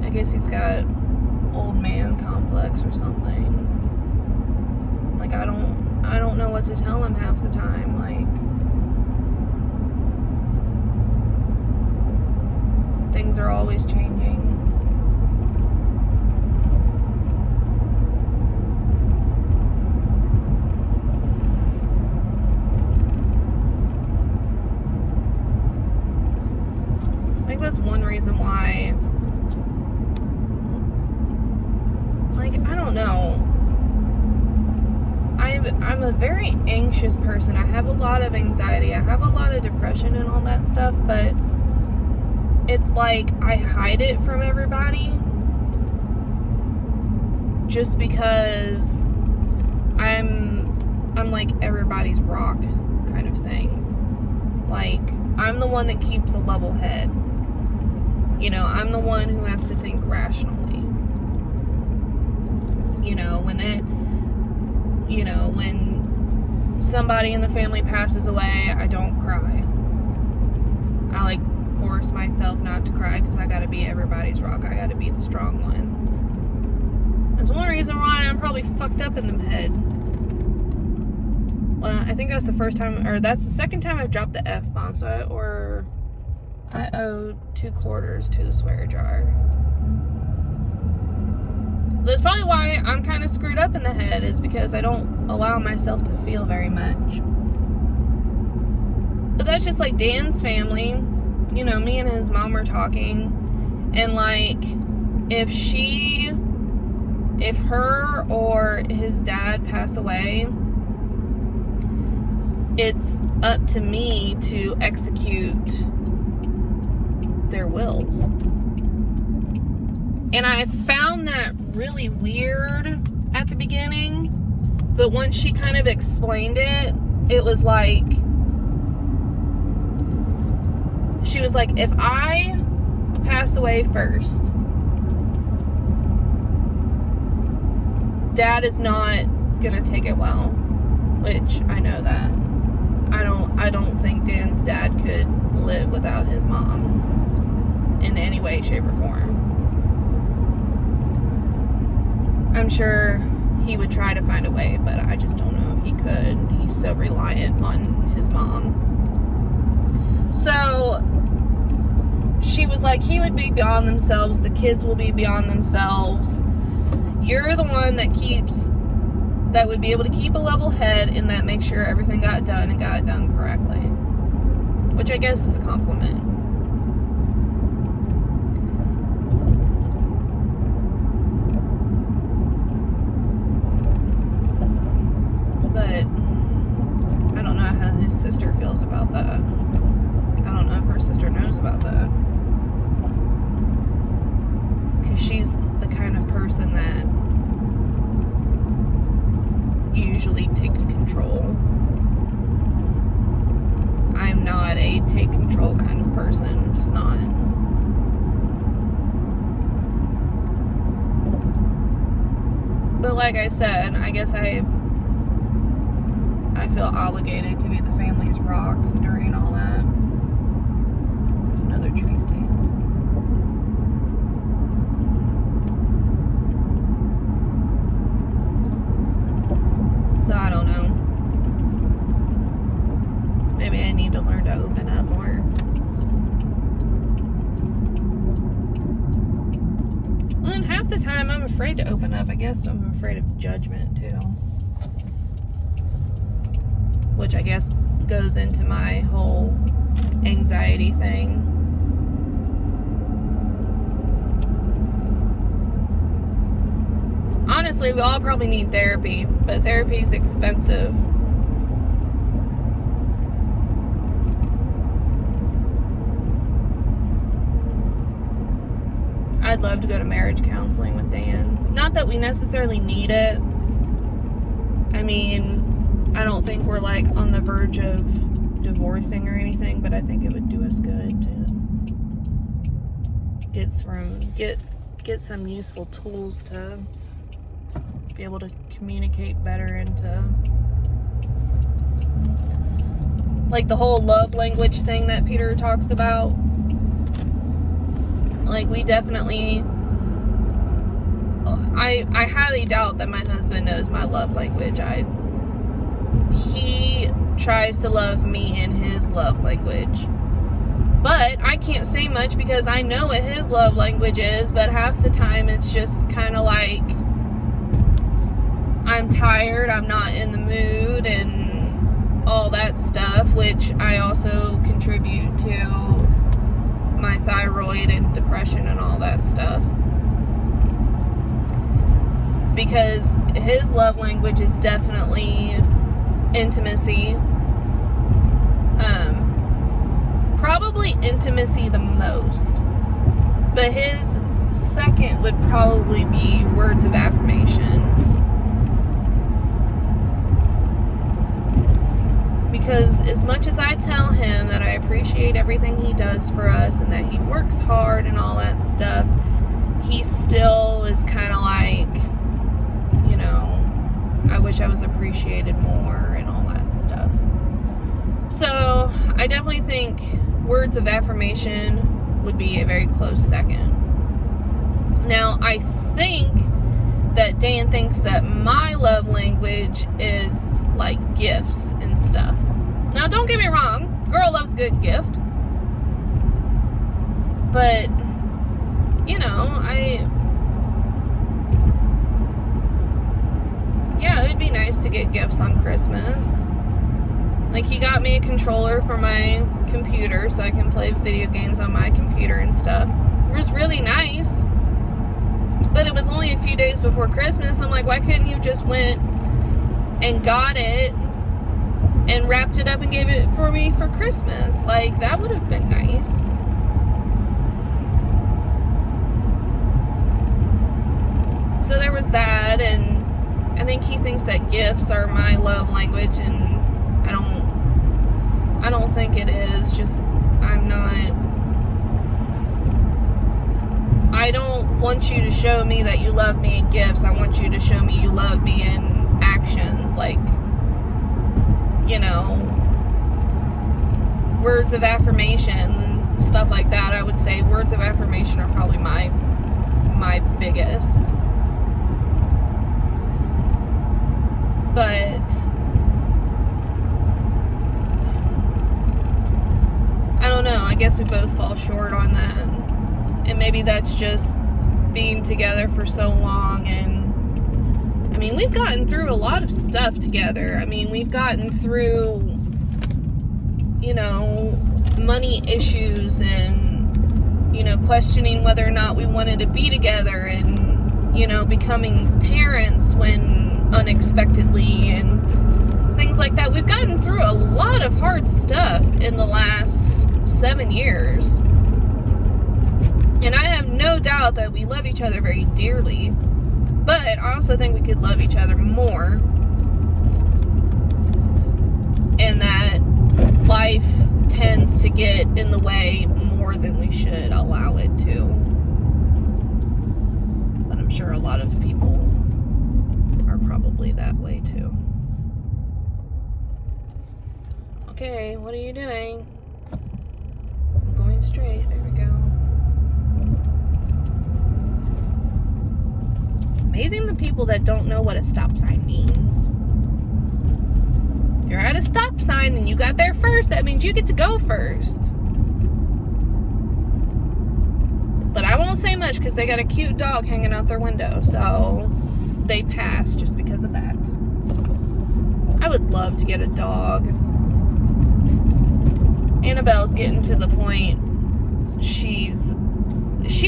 I guess he's got old man complex or something. Like, I don't I don't know what to tell him half the time. Like, things are always changing. I think that's one reason why, like, I don't know. I'm a very anxious person. I have a lot of anxiety. I have a lot of depression and all that stuff, but it's like I hide it from everybody just because I'm like everybody's rock kind of thing. Like, I'm the one that keeps a level head. You know, I'm the one who has to think rationally. You know, when somebody in the family passes away, I don't cry. I like force myself not to cry because I gotta be everybody's rock. I gotta be the strong one. That's one reason why I'm probably fucked up in the head. Well, I think that's the first time, or that's the second time I've dropped the F-bomb, so I owe 2 quarters to the swear jar. That's probably why I'm kind of screwed up in the head, is because I don't allow myself to feel very much. But that's just like Dan's family. You know, me and his mom were talking, and like, if her or his dad pass away, it's up to me to execute their wills. And I found that really weird at the beginning, but once she kind of explained it, it was like, she was like, if I pass away first, Dad is not gonna take it well, which I know that. I don't think Dan's dad could live without his mom in any way, shape, or form. I'm sure he would try to find a way, but I just don't know if he could. He's so reliant on his mom. So she was like, he would be beyond themselves. The kids will be beyond themselves. You're the one that would be able to keep a level head and that make sure everything got done and got done correctly. Which I guess is a compliment. But I don't know how his sister feels about that. I don't know if her sister knows about that. Because she's the kind of person that usually takes control. I'm not a take control kind of person. Just not. But like I said, I guess I feel obligated to be the family's rock during all that. There's another tree stand. So I don't know. Maybe I need to learn to open up more. Well, then half the time I'm afraid to open up. I guess I'm afraid of judgment too. Which I guess goes into my whole anxiety thing. Honestly, we all probably need therapy, but therapy is expensive. I'd love to go to marriage counseling with Dan. Not that we necessarily need it. I mean, I don't think we're like on the verge of divorcing or anything, but I think it would do us good to get some useful tools to be able to communicate better and to, like, the whole love language thing that Peter talks about. Like, we definitely, I highly doubt that my husband knows my love language. he tries to love me in his love language. But I can't say much because I know what his love language is, but half the time it's just kind of like, I'm tired, I'm not in the mood, and all that stuff, which I also contribute to my thyroid and depression and all that stuff. Because his love language is definitely intimacy. Probably intimacy the most. But his second would probably be words of affirmation. Because as much as I tell him that I appreciate everything he does for us and that he works hard and all that stuff, he still is kind of like, you know, I wish I was appreciated more and all that stuff. So I definitely think words of affirmation would be a very close second. Now, I think that Dan thinks that my love language is like gifts and stuff. Now, don't get me wrong, girl loves a good gift. But, you know, yeah, it would be nice to get gifts on Christmas. Like, he got me a controller for my computer so I can play video games on my computer and stuff. It was really nice. But it was only a few days before Christmas. I'm like, why couldn't you just went and got it and wrapped it up and gave it for me for Christmas? Like, that would have been nice. So there was that, and I think he thinks that gifts are my love language, and I don't think it is. Just, I don't want you to show me that you love me in gifts. I want you to show me you love me in actions. Like, you know, words of affirmation, stuff like that. I would say words of affirmation are probably my biggest. But I don't know. I guess we both fall short on that. And maybe that's just being together for so long. And I mean, we've gotten through a lot of stuff together. I mean, we've gotten through, you know, money issues and, you know, questioning whether or not we wanted to be together, and, you know, becoming parents when unexpectedly and things like that. We've gotten through a lot of hard stuff in the last 7 years. And I have no doubt that we love each other very dearly. But I also think we could love each other more. And that life tends to get in the way more than we should allow it to. But I'm sure a lot of people are probably that way too. Okay, what are you doing? I'm going straight. There we go. It's amazing the people that don't know what a stop sign means. If you're at a stop sign and you got there first, that means you get to go first. But I won't say much because they got a cute dog hanging out their window, so they pass just because of that. I would love to get a dog. Annabelle's getting to the point, she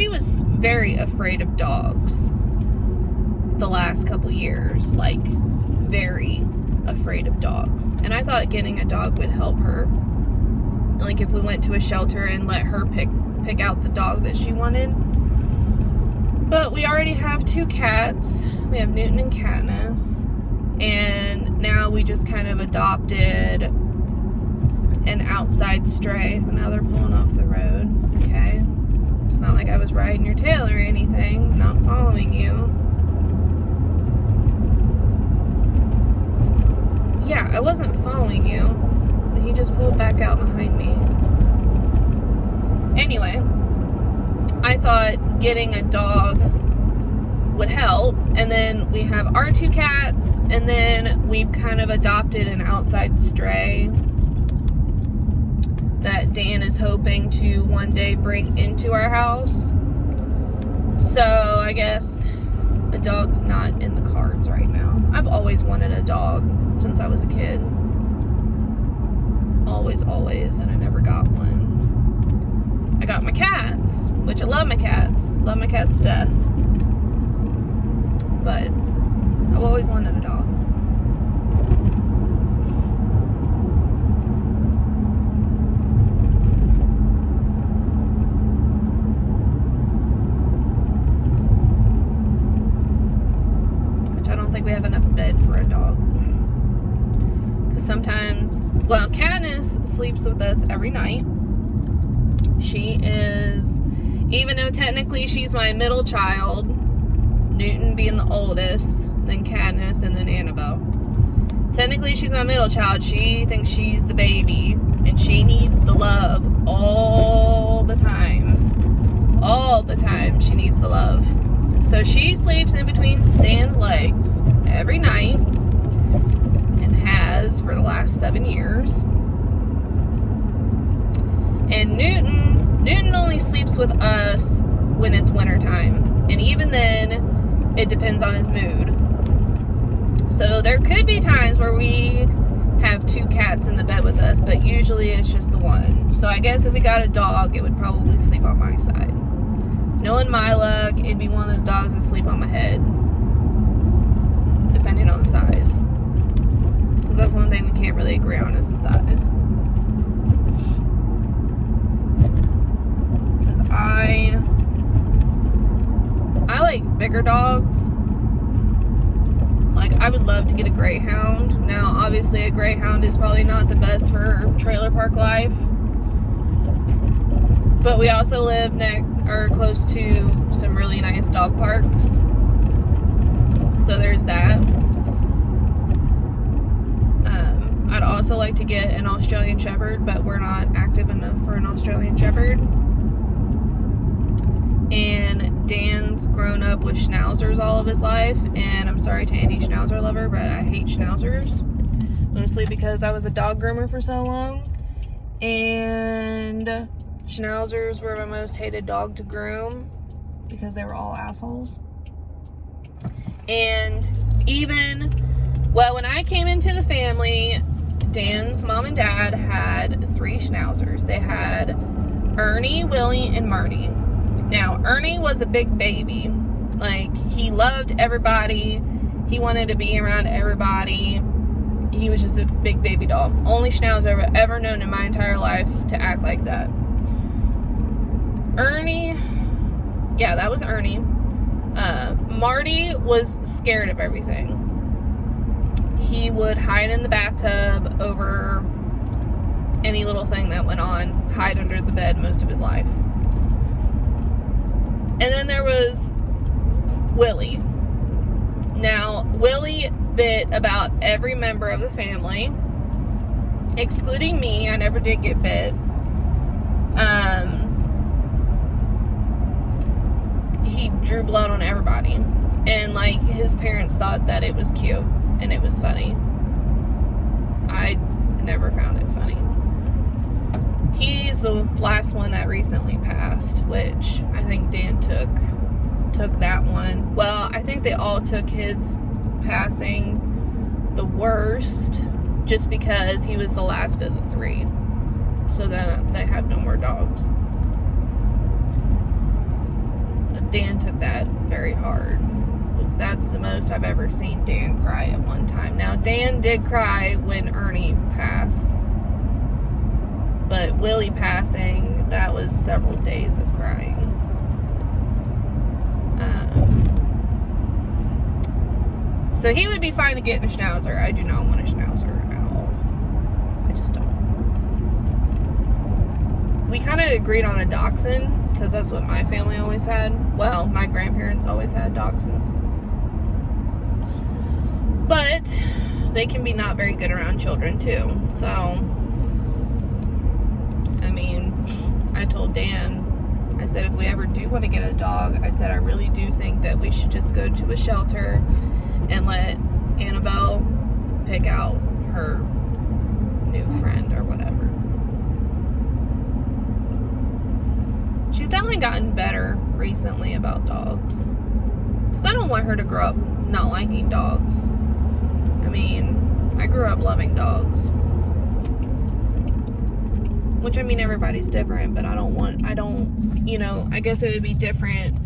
was very afraid of dogs the last couple years, like very afraid of dogs. And I thought getting a dog would help her. Like if we went to a shelter and let her pick out the dog that she wanted. But we already have 2 cats. We have Newton and Katniss. And now we just kind of adopted an outside stray. Now they're pulling off the road. Okay. It's not like I was riding your tail or anything. Not following you. Yeah, I wasn't following you. He just pulled back out behind me. Anyway, I thought getting a dog would help. And then we have our 2 cats, and then we've kind of adopted an outside stray that Dan is hoping to one day bring into our house. So I guess a dog's not in the cards right now. I've always wanted a dog since I was a kid. Always, and I never got one. I got my cats, which I love my cats. Love my cats to death. But I've always wanted a dog. Which I don't think we have enough bed for a dog. Because sometimes, well, Katniss sleeps with us every night. She is, even though technically she's my middle child, Newton being the oldest, then Katniss, and then Annabelle. Technically, she's my middle child. She thinks she's the baby, and she needs the love all the time. All the time, she needs the love. So she sleeps in between Stan's legs every night, and has for the last 7 years. And Newton only sleeps with us when it's wintertime. And even then, it depends on his mood. So there could be times where we have 2 cats in the bed with us, but usually it's just the one. So I guess if we got a dog, it would probably sleep on my side. Knowing my luck, it'd be one of those dogs that sleep on my head, depending on the size. Because that's one thing we can't really agree on is the size. Because I like bigger dogs. Like, I would love to get a greyhound. Now, obviously, a greyhound is probably not the best for trailer park life. But we also live close to some really nice dog parks. So there's that. I'd also like to get an Australian Shepherd, but we're not active enough for an Australian Shepherd. And Dan's grown up with schnauzers all of his life, and I'm sorry to any schnauzer lover, but I hate schnauzers, mostly because I was a dog groomer for so long, and schnauzers were my most hated dog to groom because they were all assholes. And even, well, when I came into the family, Dan's mom and dad had 3 schnauzers. They had Ernie, Willie, and Marty. Now, Ernie was a big baby. Like, he loved everybody. He wanted to be around everybody. He was just a big baby dog. Only schnauzer I've ever known in my entire life to act like that. Ernie, yeah, that was Ernie. Marty was scared of everything. He would hide in the bathtub over any little thing that went on, hide under the bed most of his life. And then there was Willie. Now, Willie bit about every member of the family, excluding me. I never did get bit. He drew blood on everybody. And, like, his parents thought that it was cute and it was funny. I never found it funny. He's the last one that recently passed, which I think Dan took that one. Well, I think they all took his passing the worst, just because he was the last of the 3. So then they have no more dogs. Dan took that very hard. That's the most I've ever seen Dan cry at one time. Now, Dan did cry when Ernie passed. But Willie passing, that was several days of crying. So he would be fine to get in a schnauzer. I do not want a schnauzer at all. I just don't. We kind of agreed on a dachshund, because that's what my family always had. Well, my grandparents always had dachshunds. But they can be not very good around children, too. So, I mean, I told Dan, I said, if we ever do want to get a dog, I said, I really do think that we should just go to a shelter and let Annabelle pick out her new friend or whatever. She's definitely gotten better recently about dogs. Because I don't want her to grow up not liking dogs. I mean, I grew up loving dogs. Which, I mean, everybody's different, but I guess it would be different.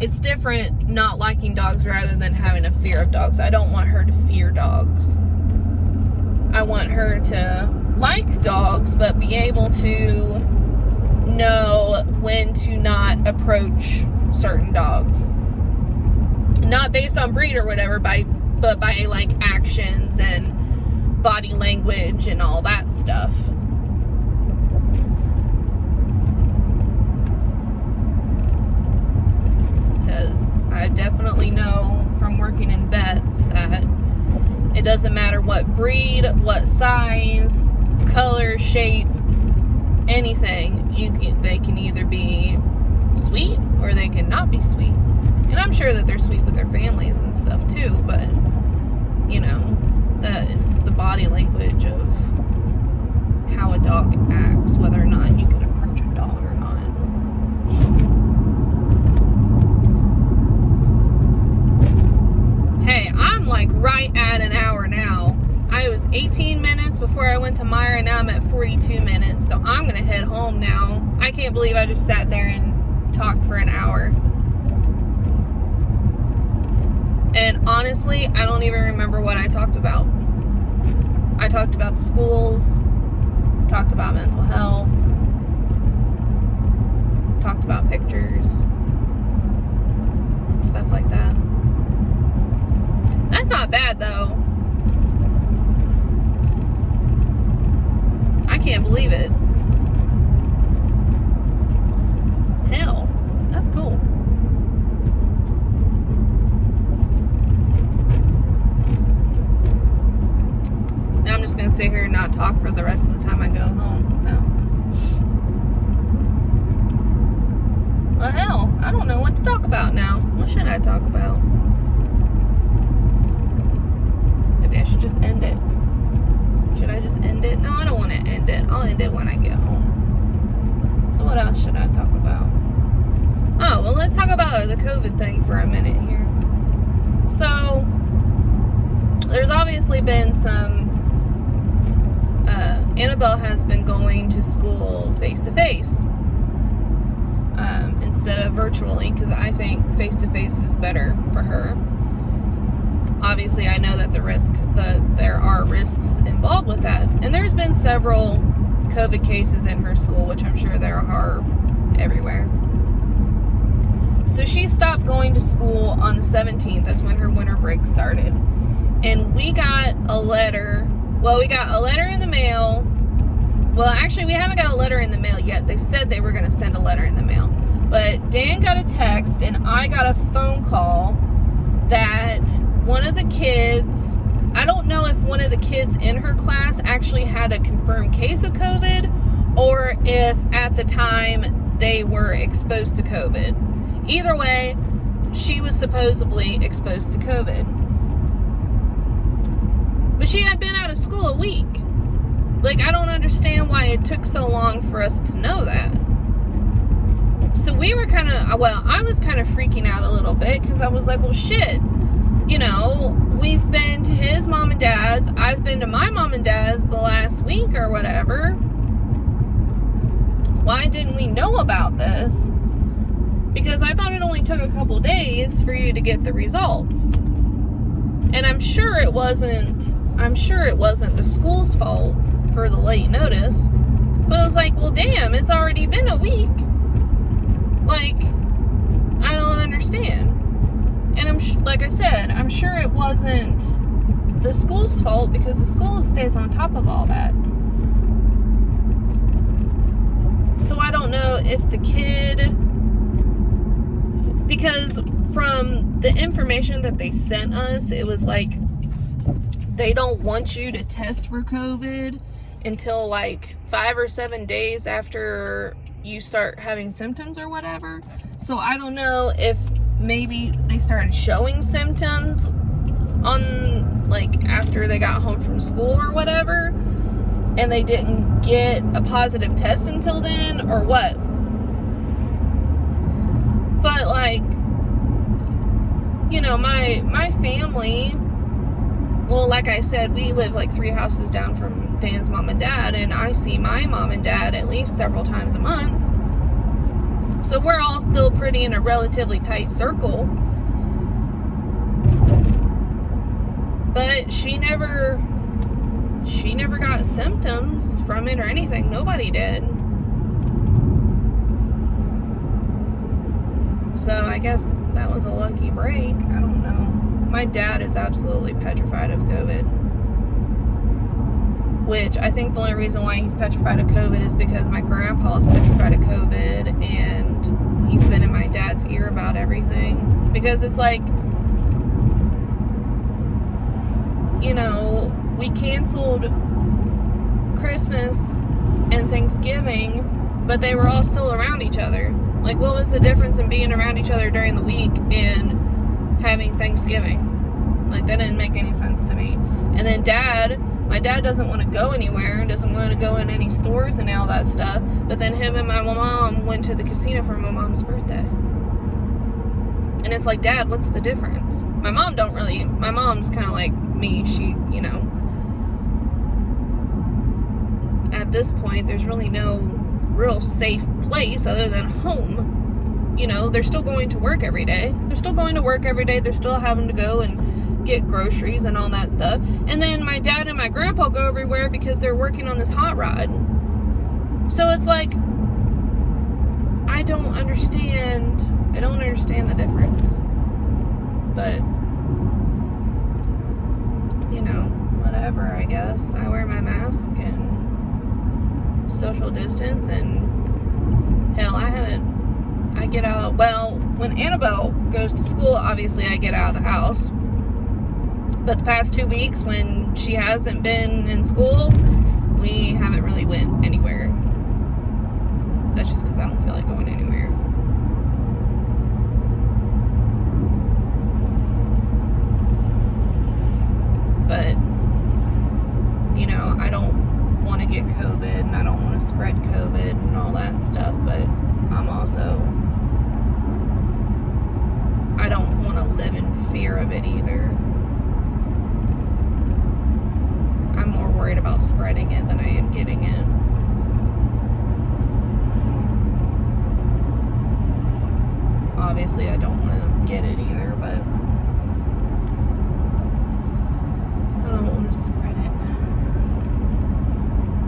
It's different not liking dogs rather than having a fear of dogs. I don't want her to fear dogs. I want her to like dogs, but be able to know when to not approach certain dogs. Not based on breed or whatever, but by like actions and body language and all that stuff. Because I definitely know from working in vets that it doesn't matter what breed, what size, color, shape, anything, they can either be sweet or they can not be sweet. And I'm sure that they're sweet with their families and stuff too, but that it's the body language of how a dog acts, whether or not you can approach a dog or not. Hey, I'm like right at an hour now. I was 18 minutes before I went to Meyer, and now I'm at 42 minutes, so I'm gonna head home now. I can't believe I just sat there and talked for an hour. And honestly, I don't even remember what I talked about. I talked about the schools, talked about mental health, talked about pictures, stuff like that. That's not bad though. I can't believe it. Hell, that's cool. Now I'm just gonna sit here and not talk for the rest of the time I go home. No. Well, hell, I don't know what to talk about now. What should I talk about? Maybe I should just end it. Should I just end it? No, I don't want to end it. I'll end it when I get home. So what else should I talk about? Oh, well, let's talk about the COVID thing for a minute here. So, there's obviously been some... Annabelle has been going to school face-to-face instead of virtually, because I think face-to-face is better for her. Obviously, I know that there are risks involved with that. And there's been several COVID cases in her school, which I'm sure there are everywhere. So she stopped going to school on the 17th. That's when her winter break started. And we got a letter. Well, we got a letter in the mail. Well, actually, we haven't got a letter in the mail yet. They said they were going to send a letter in the mail. But Dan got a text and I got a phone call that one of the kids, I don't know if one of the kids in her class actually had a confirmed case of COVID or if at the time they were exposed to COVID. Either way, she was supposedly exposed to COVID. But she had been out of school a week. Like, I don't understand why it took so long for us to know that. So we were I was kind of freaking out a little bit because I was like, well, shit. We've been to his mom and dad's. I've been to my mom and dad's the last week or whatever. Why didn't we know about this? Because I thought it only took a couple days for you to get the results. And I'm sure it wasn't the school's fault for the late notice. But I was like, well, damn, it's already been a week. Like, I don't understand. And like I said, I'm sure it wasn't the school's fault because the school stays on top of all that. So I don't know if the kid, because from the information that they sent us, it was like they don't want you to test for COVID until like 5 or 7 days after you start having symptoms or whatever. So I don't know if maybe they started showing symptoms on, like, after they got home from school or whatever, and they didn't get a positive test until then, or what. But, like, you know, my family, well, like I said, we live like 3 houses down from Dan's mom and dad, and I see my mom and dad at least several times a month. So we're all still pretty in a relatively tight circle. But she never got symptoms from it or anything. Nobody did. So I guess that was a lucky break. I don't know. My dad is absolutely petrified of COVID. Which I think the only reason why he's petrified of COVID is because my grandpa is petrified of COVID, and he's been in my dad's ear about everything. Because it's like, you know, we canceled Christmas and Thanksgiving, but they were all still around each other. Like, what was the difference in being around each other during the week and having Thanksgiving? Like, that didn't make any sense to me. And then my dad doesn't want to go anywhere, doesn't want to go in any stores and all that stuff. But then him and my mom went to the casino for my mom's birthday. And it's like, Dad, what's the difference? My mom's kind of like me. She, you know, at this point, there's really no real safe place other than home. You know, they're still going to work every day. They're still having to go and get groceries and all that stuff. And then my dad and my grandpa go everywhere because they're working on this hot rod. So it's like, I don't understand the difference. But, you know, whatever, I guess. I wear my mask and social distance, and hell, I get out. Well, when Annabelle goes to school, obviously I get out of the house. But the past 2 weeks, when she hasn't been in school, we haven't really went anywhere. That's just because I don't feel like going anywhere. But, you know, I don't want to get COVID, and I don't want to spread COVID and all that stuff, but I don't want to live in fear of it either. I'm more worried about spreading it than I am getting it. Obviously, I don't want to get it either, but I don't want to spread it.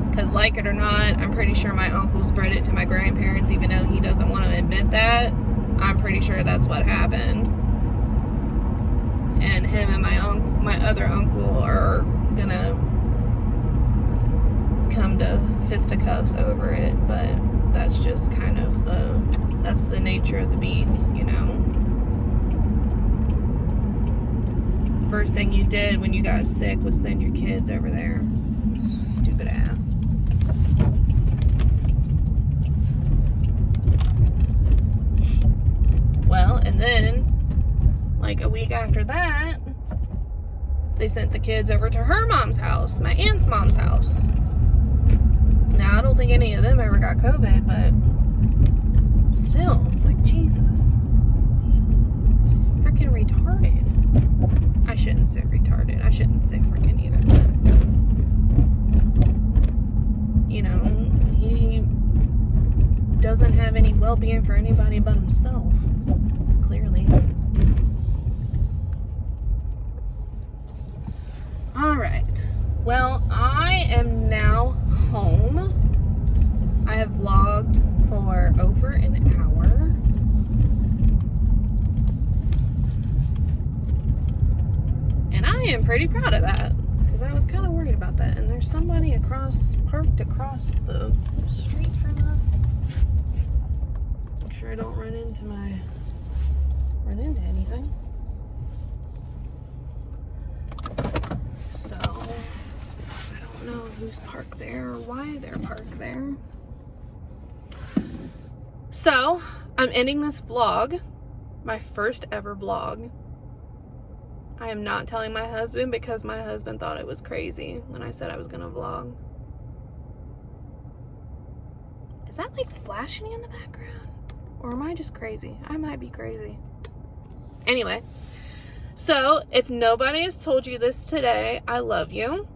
Because, like it or not, I'm pretty sure my uncle spread it to my grandparents, even though he doesn't want to admit that. I'm pretty sure that's what happened. And him and my other uncle are gonna come to fisticuffs over it, but that's just kind of that's the nature of the beast, you know. First thing you did when you got sick was send your kids over there. Stupid ass. Well, and then, like a week after that, they sent the kids over to her mom's house, my aunt's mom's house. Now, I don't think any of them ever got COVID, but still, it's like, Jesus. Freaking retarded. I shouldn't say retarded. I shouldn't say freaking either. But, you know, he doesn't have any well-being for anybody but himself. Clearly. Alright. Well, I am now home. I have vlogged for over an hour. And I am pretty proud of that, because I was kind of worried about that. And there's somebody parked across the street from us. Make sure I don't run into anything. So, I don't know who's parked there or why they're parked there. So, I'm ending this vlog, my first ever vlog. I am not telling my husband because my husband thought it was crazy when I said I was gonna vlog. Is that like flashing in the background? Or am I just crazy? I might be crazy. Anyway, so if nobody has told you this today, I love you.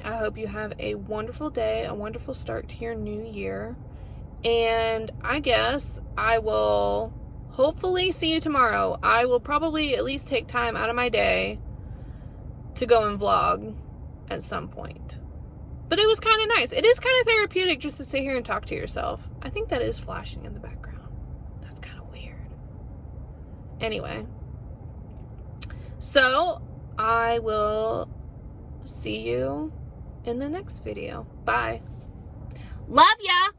I hope you have a wonderful day, a wonderful start to your new year. And I guess I will hopefully see you tomorrow. I will probably at least take time out of my day to go and vlog at some point. But it was kind of nice. It is kind of therapeutic just to sit here and talk to yourself. I think that is flashing in the background. That's kind of weird. Anyway. So, I will see you in the next video. Bye. Love ya!